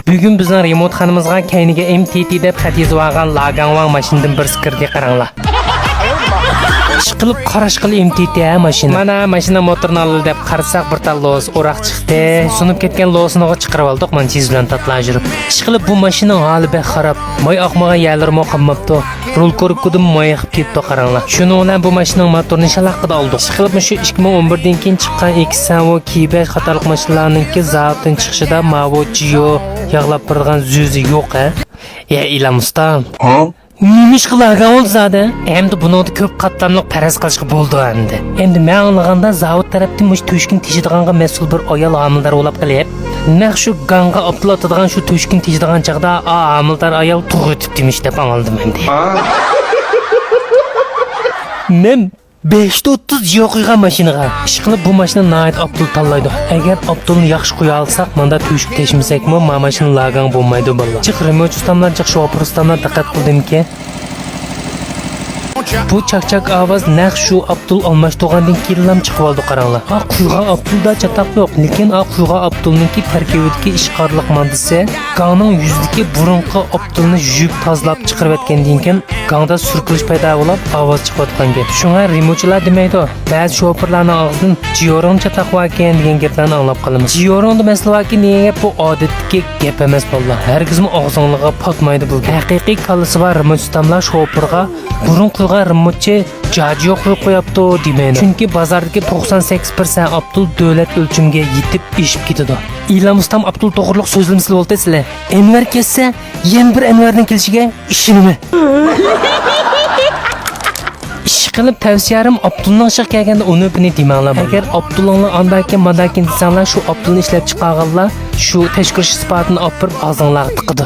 Bugun bizning remote xonimizga kayniga MTT deb xat yozib olgan Lagangwang mashinadan bir skirga qaranglar. Ishqilib qarash qil MTT mashina. Mana mashina motorini oldi deb qarasak bir tal los o'roq chiqdi. Sunib ketgan losini chiqarib oldik. Men siz bilan tatlashirib. Ishqilib bu mashina holi be xarab. Moy oqmagan yerlarimi qilmabdi. Rul ko'rib kudim moy qilib ketdi qaranglar. Shuning bilan bu mashinaning motorini shalaqida oldik. Ishqilib shu 2011dan keyin chiqqan Xavo Kibe qatorliq mashinalarningki zavoddan chiqishida Mavo Gio yig'lab turgan zuzi yo'q a. Ilam ustam. Nimish qilagan oldu zaten. Endi buni ko'p qatlamliq faraz qilishga bo'ldi endi. Endi men anglaganda zavod tarafdan mush to'shkin tejidganga mas'ul bir ayol homildor bo'lib qilib, naq shu ganga oplatadigan shu to'shkin tejidgan chaqda homildor ayol tug'ib demish deb anladim endi. Men 530 yo'q qo'ygan mashinaga ish qilib bu mashina nayt Abdul tanlaydi. Agar Abdulni yaxshi qo'ya olsak, menda to'shib teshmasakmi, mashina lagang bo'lmaydi balla. Chiq remote ustamlar, chiq shofir ustamlar diqqat qildimki. Bu chaqchaq ovoz naq shu Abdul almashtirgandan keyin chiqib oldi qaranglar. Quygan Abdulda chataq yo'q, lekin quygan Abdulninki tarkibidagi ishqorliq moddasi gangning yuzidagi burunqi Abdulni yuvib tozalab chiqarib etgandan keyin gangda surkilish paydo bo'lib ovoz chiqayotgan gap. Shunga remotechilar demaydi. Ba'zi shofirlarning og'zidan Jiyorong chataq ekan degan gaplarni anglab qolamiz. Jiyorongda maslaki nega bu odatdagi gap emas bo'ldi. Hargizmi og'zingizga patmaydi bu. Haqiqiy kallasi bor remote shofirga burun remote jaji yo'q qo'yapti demaydi. Chunki bozordagi 98% Abdul davlat o'lchimiga yetib eshib ketadi. Ilam ustam Abdul to'g'riliq so'zlamasi bo'ltasizlar. Enver kelsa, yana bir Enverning kelishiga ishonimi? Ish qilib tavsiyarim Abdulning shiq kelganda uni buni demanglar. Agar Abdulning andakin madakin desanglar, shu Abdulni ishlab chiqarganlar shu tashkilish sifatini olib og'zinglarga tiqidi.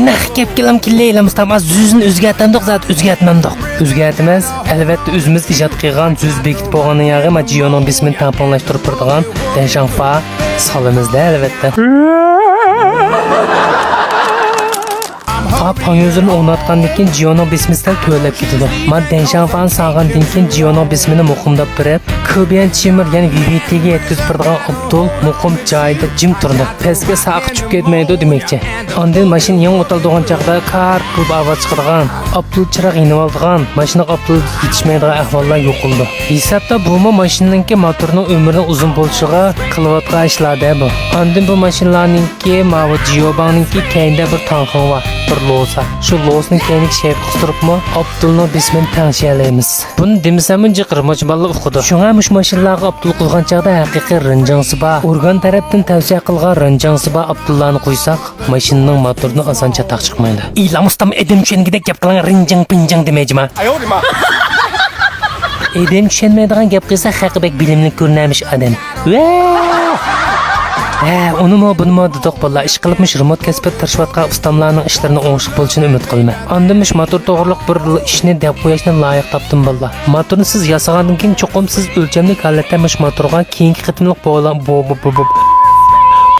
Naq gap kelam kellaylam ustamaz yuzini o'zgartamdiq zat o'zgartmamdiq. O'zgartmas, albatta o'zimiz ijod qilgan yuz bekit bo'lganiga yog'i Majioning bismini tamponlashtirib turadigan Denshanfa solimizda albatta. Panyozini o'rnatgandan keyin Jioning bismisidan to'lab ketadi. Men Denshanfani sog'gandan keyin Jioning bismini muqimdab birib, Ko'biyan chimir, ya'ni VVTga yetkazib turadigan Abdul muqim joyida jim turdi. Pastga saq tushib ketmaydi demakchi. Ondan mashina yang o'tildigan chaqda kar qilib ovoz chiqargan. Abdul chiroq yinib olgan. Mashina Abdul yetishmaydigan ahvollar yo'qoldi. Hisobda bu mashinaningki motorining umrining uzun bo'lishiga qilayotgan ishlarda bu. Ondan bu mashinalarningki Mavo Jiobangninki keyinda bir tanqon bor. Bir losa. Shu losning keyinlik shayb qistiribmi Abdulning bismini tangshalaymiz. Buni demasam jiqirmoch balla o'qidi. Shunga mush mashinalarga Abdul qilgan chaqda haqiqiy rinjangsi bor. Organ tarafdan tavsiya qilgan rinjangsi bor Abdullarni qo'ysak, mashinaning motorini oson chataq chiqmaydi. Ilam ustam edim tushengidek gap qilan rinjang pinjang demayjima. Edim tushunmaydigan gap qilsa haqibek bilimli ko'rnamish odam. Unimi bunimi dedik balla ish qilibmish remote kasbda tirishayotgan ustamlarning ishlarini o'ngishli bo'lishini umid qilma. Andimish motor to'g'riliq bir ishni deb qo'yishni loyiq topdim balla. Motorni siz yasagandan keyin cho'qim siz o'lchamli holatda motorga keyingi qitimliq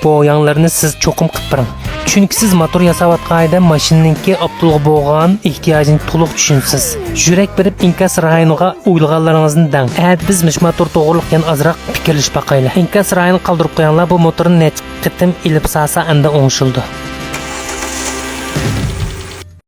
bo'yanlarni siz cho'qim qilib biring. Chunki siz motor yasayotganda mashinaningki Abdulga bo'lgan ehtiyojini to'liq tushunsiz. Yurak berib inkas rayoniga o'ylaganlaringizni dang. Biz motor to'g'riliq yana azroq fikrlash baqaylar. Inkas rayoni qoldirib qo'yganlar bu motorni nech qitim ilib sasa anda o'ngshildi.